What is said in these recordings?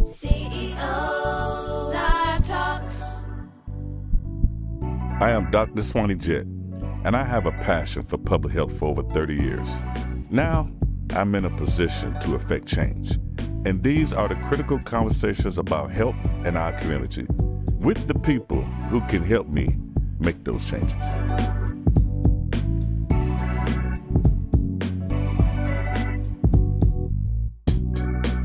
CEO Live Talks. I am Dr. Swannie Jett, and I have a passion for public health for over 30 years. Now, I'm in a position to affect change, and these are the critical conversations about health in our community with the people who can help me make those changes.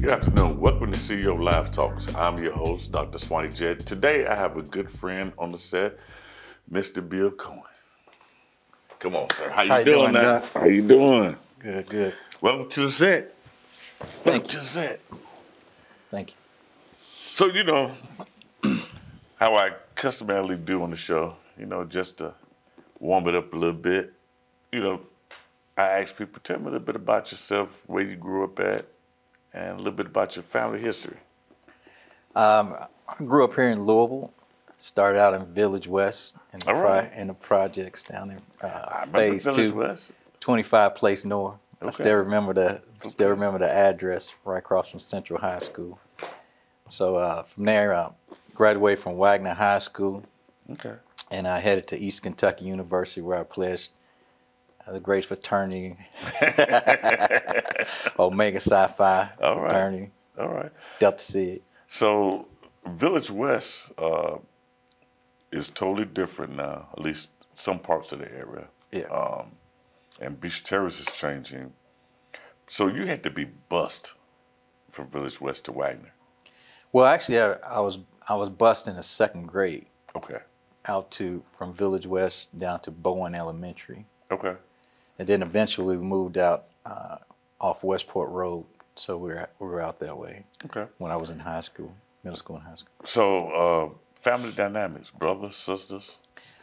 Good afternoon. Welcome to CEO Live Talks. I'm your host, Dr. Swannie Jett. Today, I have a good friend on the set, Mr. Bill Cohen. Come on, sir. How you doing now? How you doing? Good, good. Welcome to the set. Welcome to the set. Thank you. So, you know, how I customarily do on the show, you know, just to warm it up a little bit, you know, I ask people, tell me a little bit about yourself, where you grew up at, and a little bit about your family history. I grew up here in Louisville. Started out in Village West in the projects down in Phase 2, West. 25 Place North. Okay. I still remember the address, right across from Central High School. So from there, I graduated from Wagner High School. Okay. And I headed to East Kentucky University, where I pledged the great fraternity, Omega Psi Phi fraternity. All right. Delta Sigma. So Village West is totally different now, at least some parts of the area. Yeah. And Beach Terrace is changing. So you had to be bused from Village West to Wagner. Well, actually, I was bused in the second grade. Okay. From Village West down to Bowen Elementary. Okay. And then eventually we moved out off Westport Road, so we were out that way. Okay. When I was in high school, middle school and high school. So family dynamics, brothers, sisters?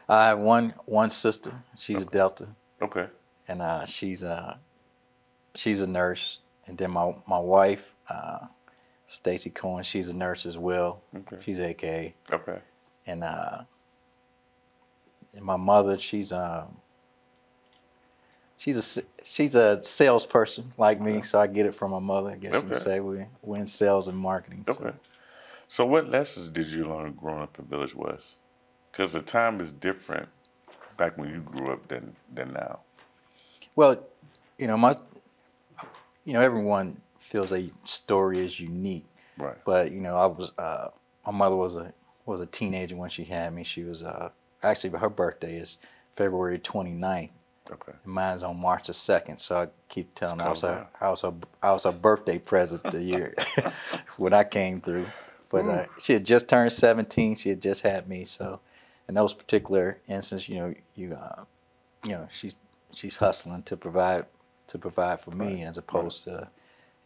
I have one sister. She's a Delta. Okay. And she's a nurse. And then my wife, Stacy Cohen, she's a nurse as well. Okay. She's AKA. Okay. And my mother, she's a salesperson like me, so I get it from my mother. I guess you would say we're in sales and marketing. Okay. So what lessons did you learn growing up in Village West? Because the time is different back when you grew up than now. Well, you know, everyone feels a story is unique. Right. But you know, my mother was a teenager when she had me. She was actually her birthday is February 29th. Okay. And mine's on March the 2nd, so I keep telling her I was her birthday present the year when I came through. But she had just turned 17. She had just had me. So, in those particular instances, you know, she's hustling to provide for me as opposed to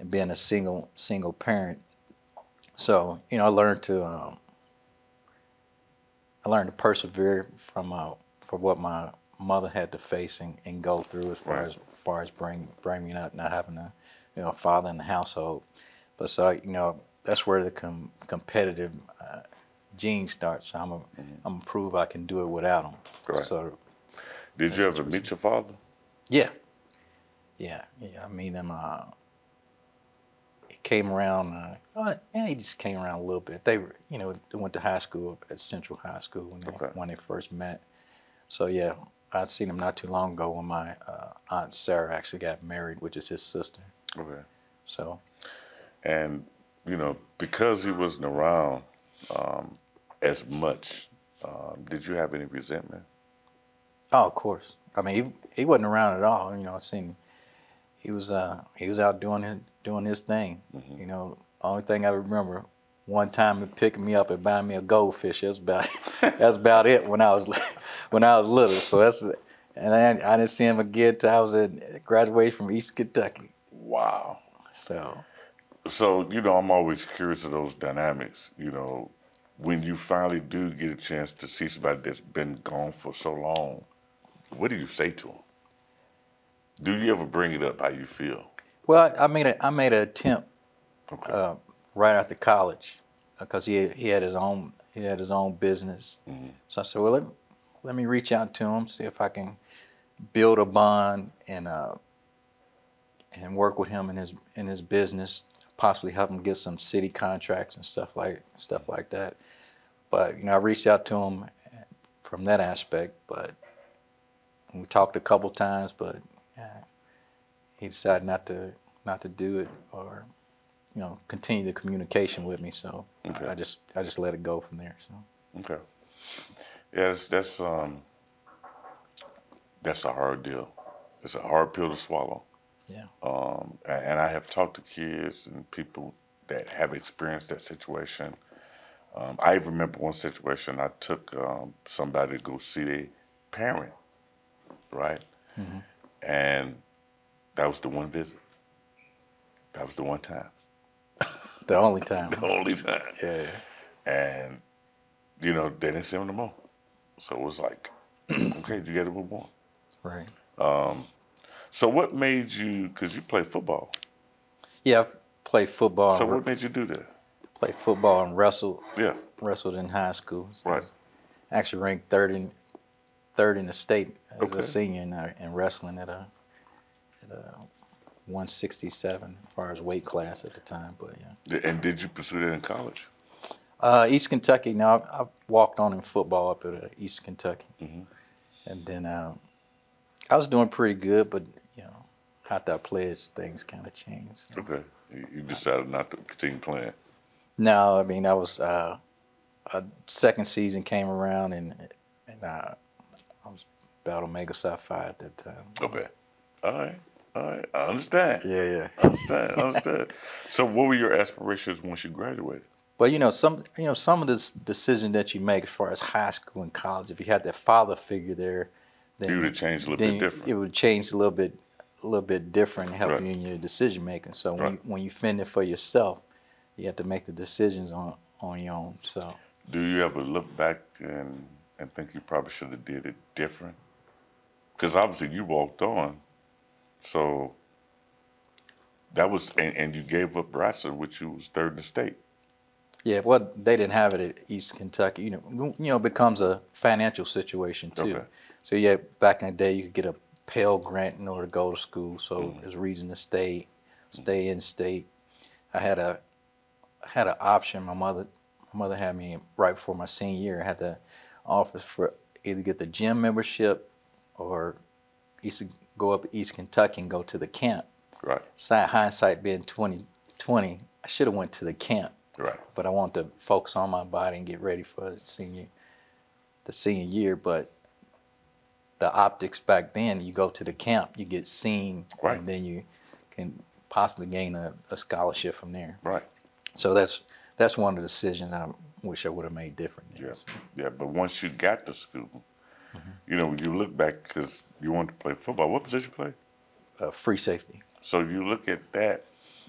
being a single parent. So, you know, I learned to persevere from what my mother had to face and go through as far as bringing up, not having a father in the household. But so, you know, that's where the competitive gene starts. So I'm gonna prove I can do it without him. Right. So, did you ever meet your father? Yeah. I mean him. He came around. He just came around a little bit. They went to high school at Central High School when they first met. So yeah, I'd seen him not too long ago when my Aunt Sarah actually got married, which is his sister. Okay. So. And you know, because he wasn't around as much, did you have any resentment? Oh, of course. I mean, he wasn't around at all. You know, I seen he was out doing his thing. Mm-hmm. You know, only thing I remember one time picking me up and buying me a goldfish. That's about it when I was little. So and I didn't see him again till I was at graduation from East Kentucky. Wow. So, you know, I'm always curious of those dynamics. You know, when you finally do get a chance to see somebody that's been gone for so long, what do you say to them? Do you ever bring it up how you feel? Well, I made an attempt right after college because he had his own business. Mm-hmm. So I said, well, let me reach out to him, see if I can build a bond and work with him in his business, possibly help him get some city contracts and stuff like that. But I reached out to him from that aspect, but we talked a couple times, but he decided not to do it or continue the communication with me. So Okay. I just let it go from there. So Okay. Yeah, that's a hard deal. It's a hard pill to swallow. yeah. And I have talked to kids and people that have experienced that situation. I even remember one situation. I took somebody to go see their parent, right? Mm-hmm. And that was the one visit. That was the one time. The only time. The only time. Yeah. And, they didn't see him no more. So it was like, okay, you got to move on. Right. So what made you, because you play football. Yeah, I played football. So what made you do that? Played football and wrestled. Yeah. Wrestled in high school. Right. Actually ranked third in the state as Okay. a senior in wrestling at a 167 as far as weight class at the time. But yeah. And did you pursue that in college? East Kentucky. Now I walked on in football up at East Kentucky, Mm-hmm. and then I was doing pretty good, but after I pledged, things kind of changed. Okay. You decided not to continue playing. No, I mean I was a second season came around and I was about Omega Psi Phi at that time. Okay. All right. I understand. Yeah. Understand. So what were your aspirations once you graduated? But some of the decisions that you make as far as high school and college, if you had that father figure there, then You would have changed a little bit different. It would change a little bit different, and help Right. you in your decision making. So Right. when you fend it for yourself, you have to make the decisions on your own. So Do you ever look back and think you probably should have did it different? Because obviously you walked on, so that was, and you gave up wrestling, which you was third in the state. yeah, well they didn't have it at East Kentucky. It becomes a financial situation too. Okay. So yeah, back in the day you could get a Pell Grant in order to go to school. So there's reason to stay in state. I had an option. My mother had me right before my senior year. I had the offer for either get the gym membership or go up to East Kentucky and go to the camp. Right. Hindsight being 2020, I should have went to the camp. Right. But I wanted to focus on my body and get ready for the senior year. But the optics back then, you go to the camp, you get seen, Right. and then you can possibly gain a scholarship from there. Right. So that's one of the decisions I wish I would have made different there. Yeah. Yeah. But once you got to school, when you look back, because you wanted to play football, what position you play? Free safety. So you look at that,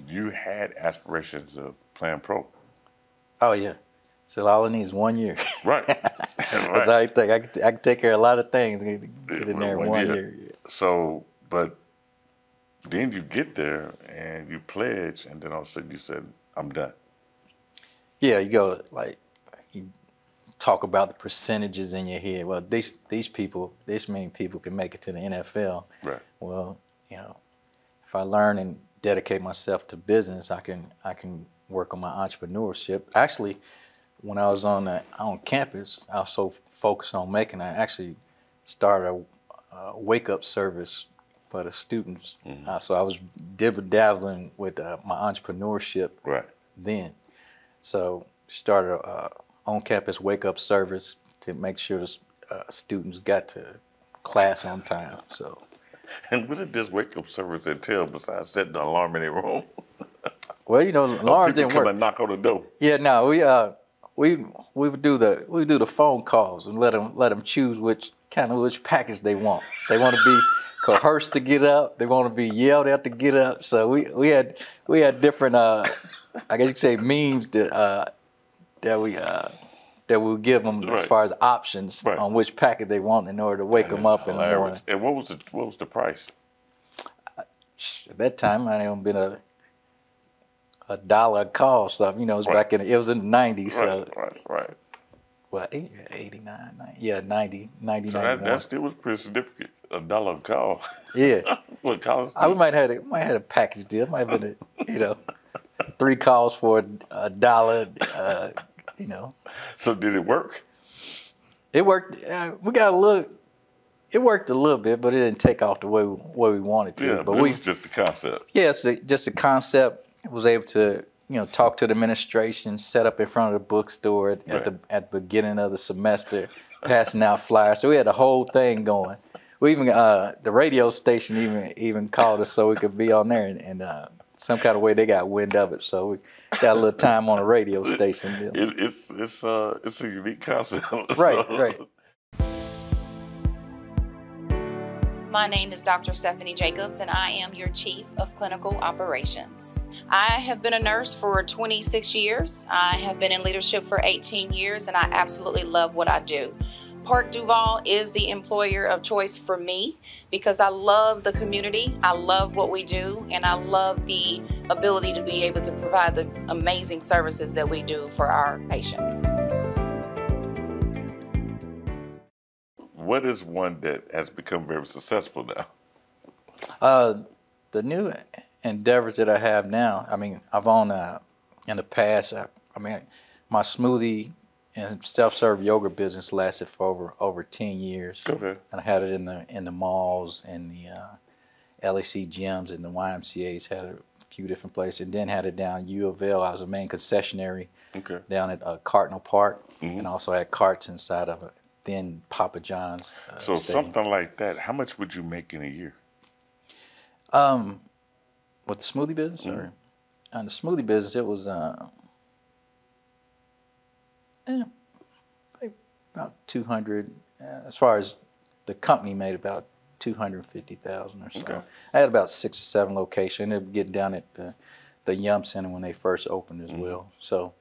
you had aspirations of playing pro. Oh yeah. So all I need is 1 year. Right. That's how I think. I can take care of a lot of things and get in there in 1 year. So, but then you get there and you pledge, and then all of a sudden you said, I'm done. Yeah, you go you talk about the percentages in your head. Well, this many people can make it to the NFL. Right. Well, if I learn and dedicate myself to business, I can work on my entrepreneurship. Actually, when I was on campus, I was so focused on making. I actually started a wake up service for the students. Mm-hmm. So I was dabbling with my entrepreneurship Right. then. So started a on-campus wake-up service to make sure the students got to class on time. So, And what did this wake up service entail besides setting the alarm in their room? well, alarms didn't come work. and knock on the door. Yeah, no, we would do the phone calls and let them choose which package they want. They want to be coerced to get up. They want to be yelled at to get up. So we had different I guess you could say memes that we would give them as Right. far as options Right. on which package they want in order to wake them up in the morning. And what was the price? At that time, I had been $1 a call. So it was Right. it was in the 90s. So Right. well, 89, 90, yeah, 90, 90, So 91. that still was pretty significant. $1 a call. Yeah. What college? We might have had a package deal. Might have been 3 calls for $1. You know. So did it work? It worked. We got a little. It worked a little bit, but it didn't take off the way we wanted to. Yeah, but it was just the concept. Yes, just the concept. Was able to talk to the administration, set up in front of the bookstore at the beginning of the semester, passing out flyers. So we had the whole thing going. We even the radio station even called us so we could be on there, and some kind of way they got wind of it. So we got a little time on the radio station. It's a unique concept. Right. My name is Dr. Swannie Jacobs, and I am your Chief of Clinical Operations. I have been a nurse for 26 years. I have been in leadership for 18 years, and I absolutely love what I do. Park Duval is the employer of choice for me because I love the community, I love what we do, and I love the ability to be able to provide the amazing services that we do for our patients. What is one that has become very successful now? The new endeavors that I have now, I mean, I've owned in the past, my smoothie and self-serve yoga business lasted for over 10 years. Okay. And I had it in the malls and the LAC gyms and the YMCA's, had a few different places, and then had it down U of L. I was a main concessionary down at Cardinal Park, and also had carts inside of it. Then Papa John's. So stadium. something like that, how much would you make in a year? With the smoothie business, or on the smoothie business, it was about 200. As far as the company made about 250,000 or so. Okay. I had about 6 or 7 locations. It would get down at the Yum Center when they first opened as well. So.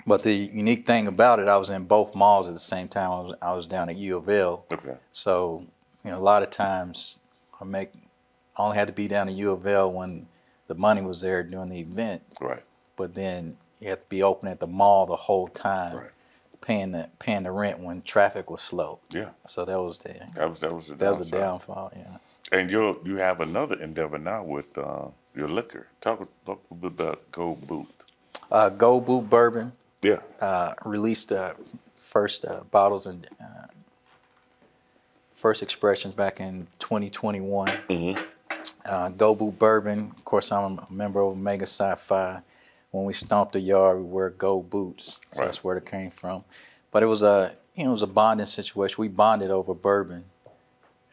But the unique thing about it, I was in both malls at the same time. I was down at U of L. Okay. So, a lot of times I only had to be down at U of L when the money was there during the event. Right. But then you have to be open at the mall the whole time, paying the rent when traffic was slow. Yeah. So that was the downfall. Yeah. And you have another endeavor now with your liquor. Talk a little bit about Gold Boot. Gold Boot Bourbon. Yeah. Released first bottles and first expressions back in 2021. Gold Boot Bourbon. Of course, I'm a member of Omega Sci-Fi. When we stomped the yard, we wear gold boots. So that's where it came from. But it was a bonding situation. We bonded over bourbon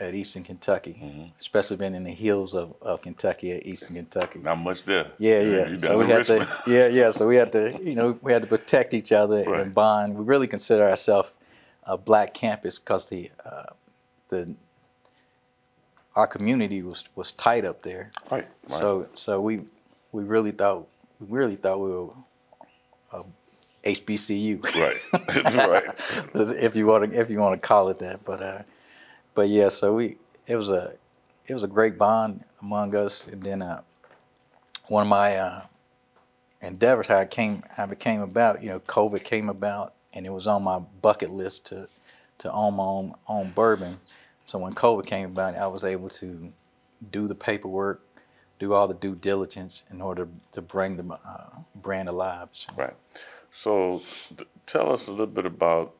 at Eastern Kentucky, especially being in the hills of Kentucky at Eastern Kentucky. Not much there. Yeah. So we had to, So we had to, we had to protect each other and bond. We really consider ourselves a black campus because our community was tight up there. Right. So we really thought we were HBCU. Right. If you want to call it that, but yeah, so it was a great bond among us, and then one of my endeavors how it came about, COVID came about, and it was on my bucket list to own my own bourbon. So when COVID came about, I was able to do the paperwork, do all the due diligence in order to bring the brand alive. Right. So tell us a little bit about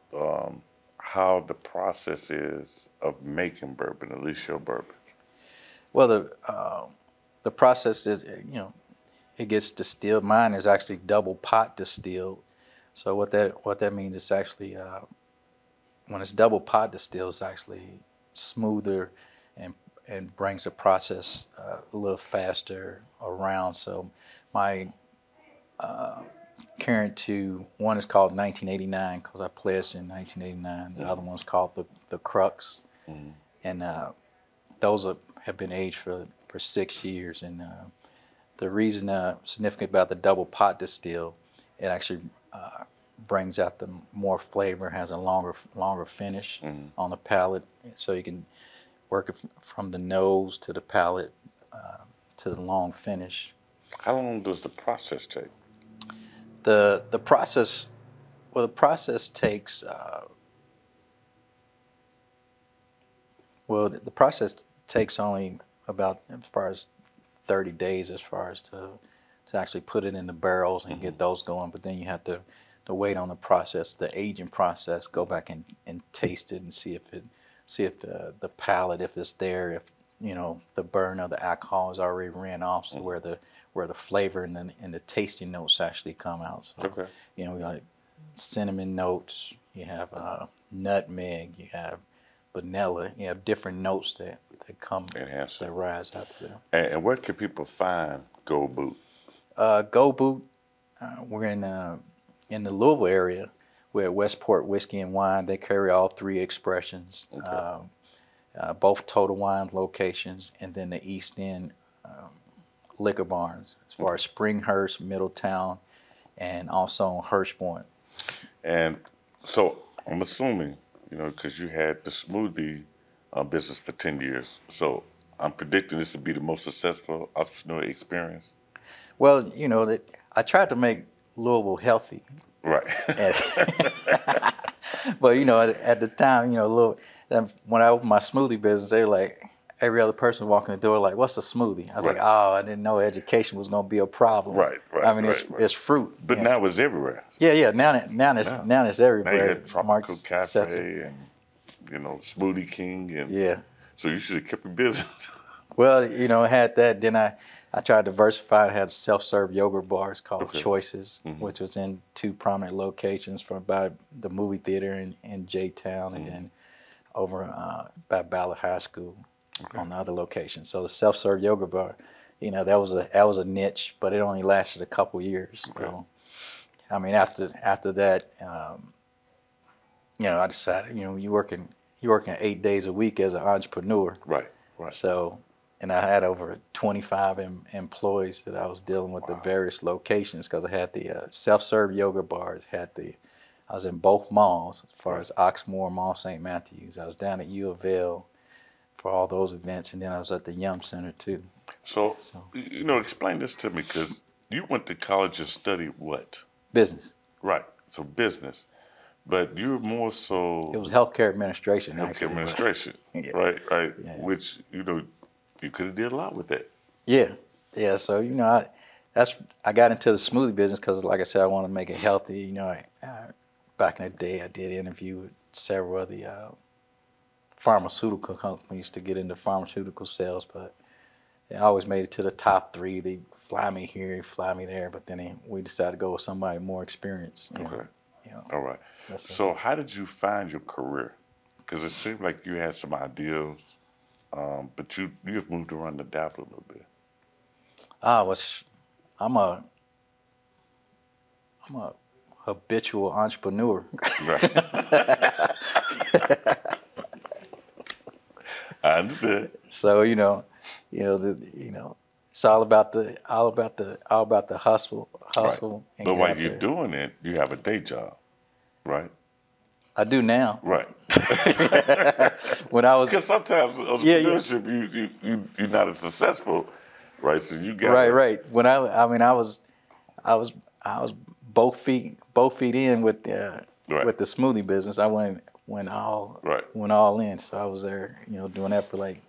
how the process is of making bourbon, at least your bourbon. Well, the process is, it gets distilled. Mine is actually double pot distilled. So what that means is actually when it's double pot distilled, it's actually smoother and brings the process a little faster around. So my current two, one is called 1989 because I pledged in 1989. The other one's called the Crux, and those have been aged for 6 years. And the reason significant about the double pot distill, it actually brings out the more flavor, has a longer finish on the palate, so you can work it from the nose to the palate to the long finish. How long does the process take? The process, well, the process takes only about, as far as 30 days, as far as to to actually put it in the barrels and get those going. But then you have to wait on the process, the aging process, go back and taste it and see if the palate, if it's there, if the burn of the alcohol has already ran off, so where the flavor and the tasting notes actually come out. So, Okay. we got cinnamon notes, you have nutmeg, you have vanilla, you have different notes that come, Enhance it. that rise out there. And where can people find Gold Boot? Gold Boot, we're in the Louisville area. We're at Westport Whiskey and Wine. They carry all three expressions, both Total Wine locations, and then the East End liquor barns, as far as Springhurst, Middletown, and also Hirschborn. And so I'm assuming, because you had the smoothie business for 10 years, so I'm predicting this to be the most successful entrepreneurial experience. Well, I tried to make Louisville healthy. Right. But, at the time, when I opened my smoothie business, they were like, every other person walking the door like, what's a smoothie? I was like, oh, I didn't know education was going to be a problem. Right. I mean, it's fruit. But now it's everywhere. Yeah. Now it's everywhere. Now you got Tropical Cafe and, Smoothie King. And yeah. So you should have kept your business. Well, I had that. Then I tried to diversify. I had self-serve yogurt bars called Choices, which was in 2 prominent locations from by the movie theater in J-Town and then over by Ballard High School on the other location. So the self-serve yogurt bar, that was a niche, but it only lasted a couple years. Okay. So, I mean, after that, I decided, you're working 8 days a week as an entrepreneur. Right. So, and I had over 25 employees that I was dealing with the various locations, because I had the self-serve yogurt bars. I was in both malls, as far as Oxmoor, Mall St. Matthews. I was down at U of L for all those events, and then I was at the Yum Center too. So explain this to me, because you went to college and studied what? Business. Right. So business. But you're more so... It was healthcare administration. Healthcare administration, yeah. Right. Yeah. Which, you could have did a lot with that. Yeah. So, I got into the smoothie business because, like I said, I wanted to make it healthy. Back in the day, I did interview with several of the pharmaceutical companies to get into pharmaceutical sales, but I always made it to the top 3. They fly me here, fly me there, but then we decided to go with somebody more experienced. Okay. All right. So how did you find your career? Because it seemed like you had some ideals, but you've moved around the Dallas a little bit. I'm a habitual entrepreneur. Right. I understand. So it's all about the hustle. Right. And but while you're doing it, you have a day job, right? I do now. Right. When I was, because sometimes entrepreneurship, you're not as successful, right? So you got right. When I was both feet in with the smoothie business. I went all in. So I was there, doing that for like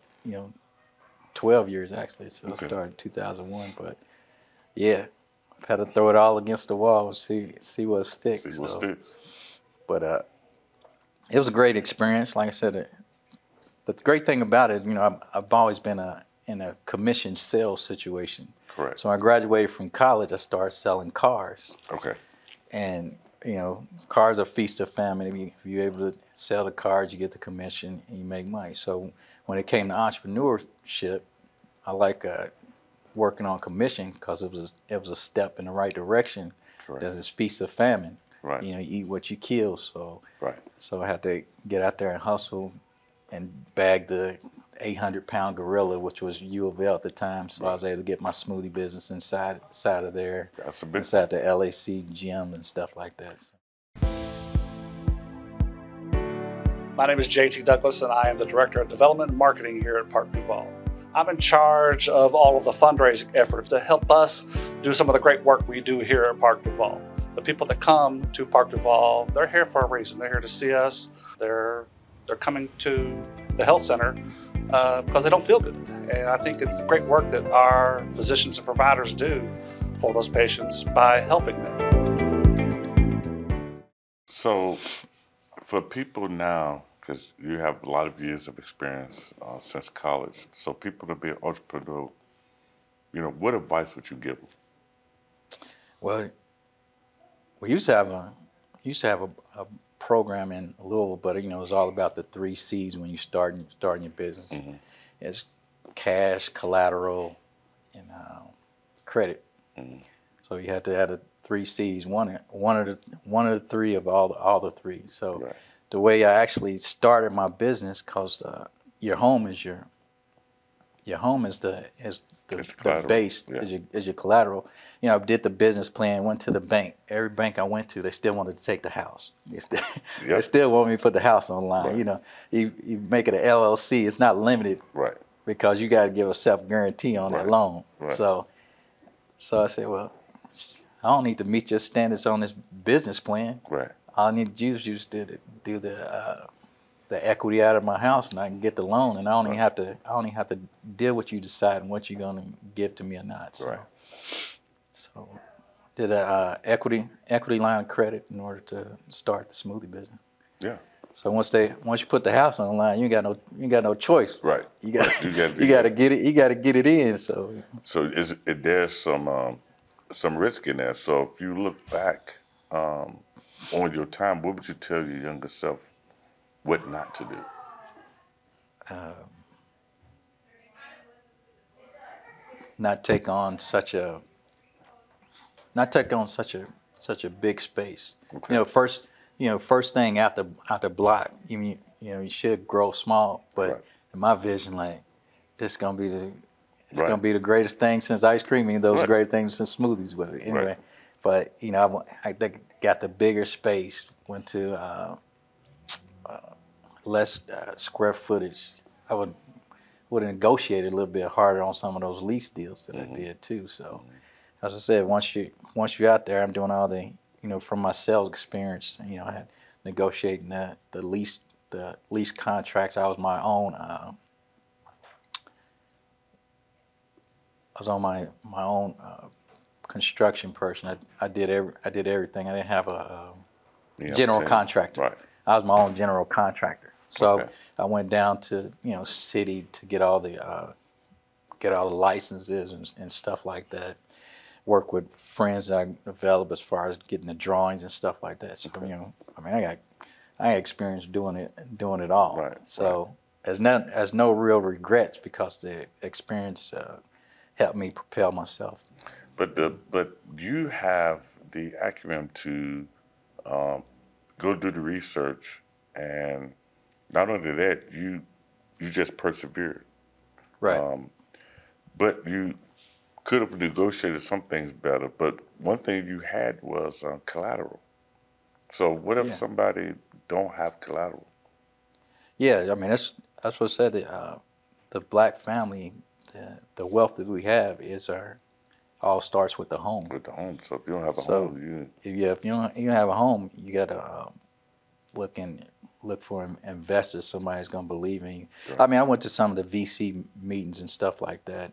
12 years actually. So I started in 2001, but yeah, had to throw it all against the wall and see what sticks. See what sticks. But it was a great experience. Like I said, the great thing about it, I've always been in a commission sales situation. Correct. So when I graduated from college, I started selling cars. Okay. And cars are feast of famine. If you're able to sell the cars, you get the commission and you make money. So when it came to entrepreneurship, I like working on commission because it was a step in the right direction. Correct. That is feast of famine. Right. You eat what you kill. So right. So I had to get out there and hustle and bag the 800-pound gorilla, which was U of L at the time. So I was able to get my smoothie business inside of there. That's a big inside the LAC gym and stuff like that. My name is JT Douglas, and I am the Director of Development and Marketing here at Park Duval. I'm in charge of all of the fundraising efforts to help us do some of the great work we do here at Park Duval. The people that come to Park Duval, they're here for a reason. They're here to see us. They're coming to the health center because they don't feel good. And I think it's great work that our physicians and providers do for those patients by helping them. So for people now, because you have a lot of years of experience since college, so people to be an entrepreneur, you know, what advice would you give them? Well, we used to have a program in Louisville, but you know, it's all about the 3 C's when you starting your business. Mm-hmm. It's cash, collateral, and credit. Mm-hmm. So you have to have the 3 C's. One of the 3 of all the 3. So Right. the way I actually started my business, cause your home is the base, yeah. is your collateral. You know, I did the business plan, went to the bank. Every bank I went to, they still wanted to take the house. They still want me to put the house online. Right. You know, you make it an LLC. It's not limited, Right. because you got to give a self-guarantee on that loan. Right. So I said, well, I don't need to meet your standards on this business plan. Right. All I need to do is just do the equity out of my house, and I can get the loan, and I don't even have to deal with you deciding what you're gonna give to me or not. So, Right. so did a equity line of credit in order to start the smoothie business. Yeah. So once you put the house online, you got no choice. Right. You got You to get it in. So there's some risk in there. So if you look back on your time, what would you tell your younger self what not to do? Not take on such a big space. Okay. First thing out the block, you should grow small. But Right. in my vision, like, this is gonna be Right. gonna be the greatest thing since ice cream. And those Right. great things since smoothies. But anyway, Right. but I got the bigger space. Went to less square footage. I would have negotiated a little bit harder on some of those lease deals that I did too. So, as I said, once you're out there, I'm doing all the, from my sales experience, I had negotiating the lease contracts. I was my own. I was on my own construction person. I did everything. I didn't have a general contractor. Right. I was my own general contractor. So Okay. I went down to city to get all the licenses and stuff like that. Work with friends that I developed as far as getting the drawings and stuff like that. So I got experience doing it all. Right. So there's no real regrets because the experience helped me propel myself. But you have the acumen to go do the research, and not only that, you just persevered. Right. But you could have negotiated some things better. But one thing you had was collateral. So what if somebody don't have collateral? Yeah, I mean that's what I said. The black family, the wealth that we have all starts with the home. With the home. So if you don't have a home, if you don't have a home, you gotta look for investors. Somebody's gonna believe in you. Right. I mean, I went to some of the VC meetings and stuff like that,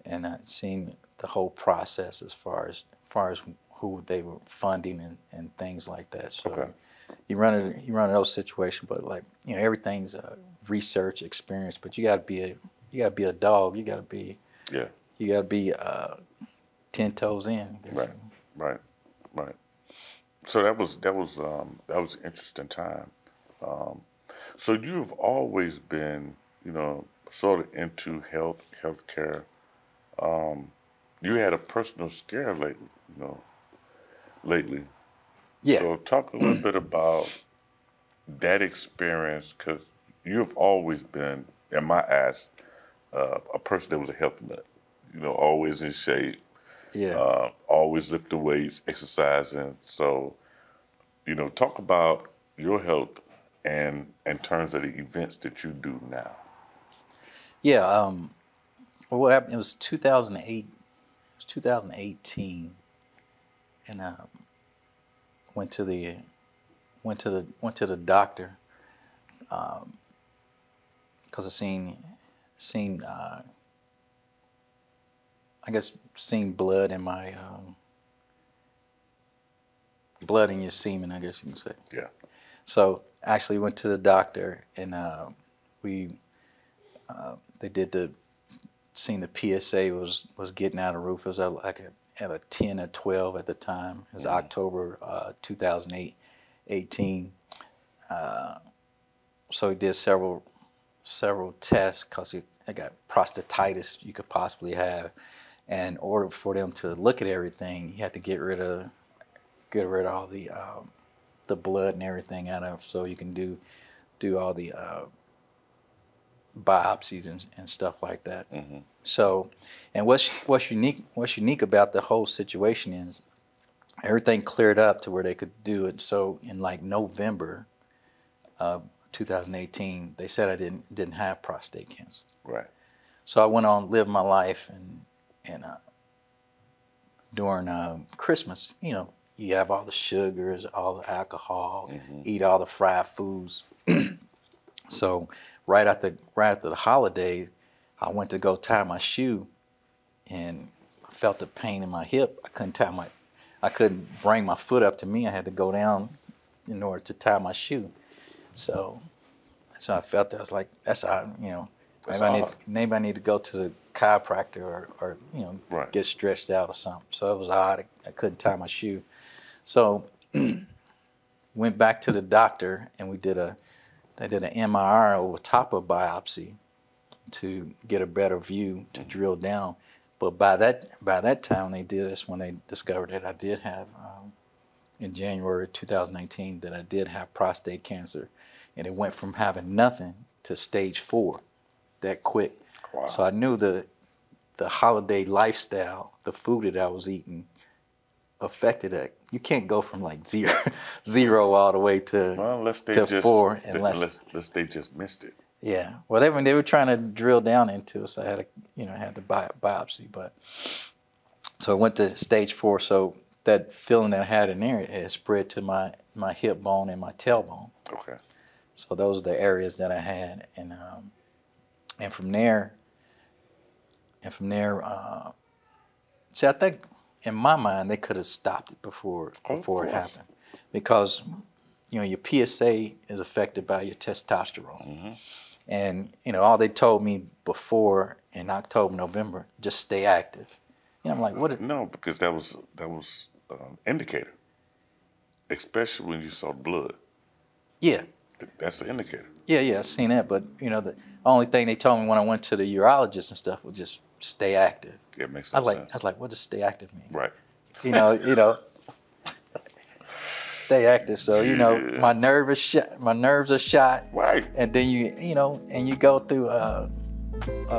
and I seen the whole process as far as who they were funding and things like that. So Okay. you run those situations, but everything's research experience. But you gotta be a dog. You gotta be 10 toes in. Right. So that was an interesting time. So you've always been, sort of into healthcare. You had a personal scare lately. Yeah. So talk a little bit about that experience, because you've always been, in my eyes, a person that was a healthy nut. Always in shape. Yeah. Always lifting weights, exercising. So, talk about your health and in terms of the events that you do now. Yeah. Well, what happened? It was 2008. It was 2018, and went to the doctor because I I guess, seen blood in my, blood in your semen, I guess you can say. Yeah. So actually went to the doctor, and they did seen the PSA was getting out of roof. It was like at a 10 or 12 at the time. It was October 2018. So he did several tests because I got prostatitis you could possibly have, and in order for them to look at everything, you had to get rid of all the blood and everything out of, so you can do all the biopsies and stuff like that. So, and what's unique about the whole situation is everything cleared up to where they could do it. So in like November of 2018, they said I didn't have prostate cancer. Right. So I went on, lived my life, and during Christmas, you know, you have all the sugars, all the alcohol, eat all the fried foods. So right after the holiday, I went to go tie my shoe, and I felt the pain in my hip. I couldn't bring my foot up to me. I had to go down in order to tie my shoe. So I felt that. I was like, that's odd, you know. Maybe I need to go to the chiropractor or you know, get stretched out or something. So it was odd. I couldn't tie my shoe. So went back to the doctor, and they did an MRI over top of biopsy to get a better view to drill down. But by that time they did this, when they discovered that I did have in January 2019 that I did have prostate cancer, and it went from having nothing to stage 4 that quick. Wow. So I knew the holiday lifestyle, the food that I was eating, affected that. You can't go from like zero all the way to 4 unless they just missed it. Yeah. Well, they were trying to drill down into it, so I had to biopsy. But so I went to stage 4. So that feeling that I had in there, it spread to my hip bone and my tailbone. Okay. So those are the areas that I had, and from there, see, I think in my mind they could have stopped it before it happened, because you know your PSA is affected by your testosterone, and you know all they told me before in October, November, just stay active. You know, I'm like, what? No, because that was indicator, especially when you saw blood. Yeah. That's an indicator. Yeah, I seen that, but you know the only thing they told me when I went to the urologist and stuff was just stay active. Yeah, it makes sense. I was like, what does stay active mean? Right. You know, stay active. So you know, my nerves are shot. Right. And then you go through a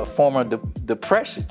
form of depression.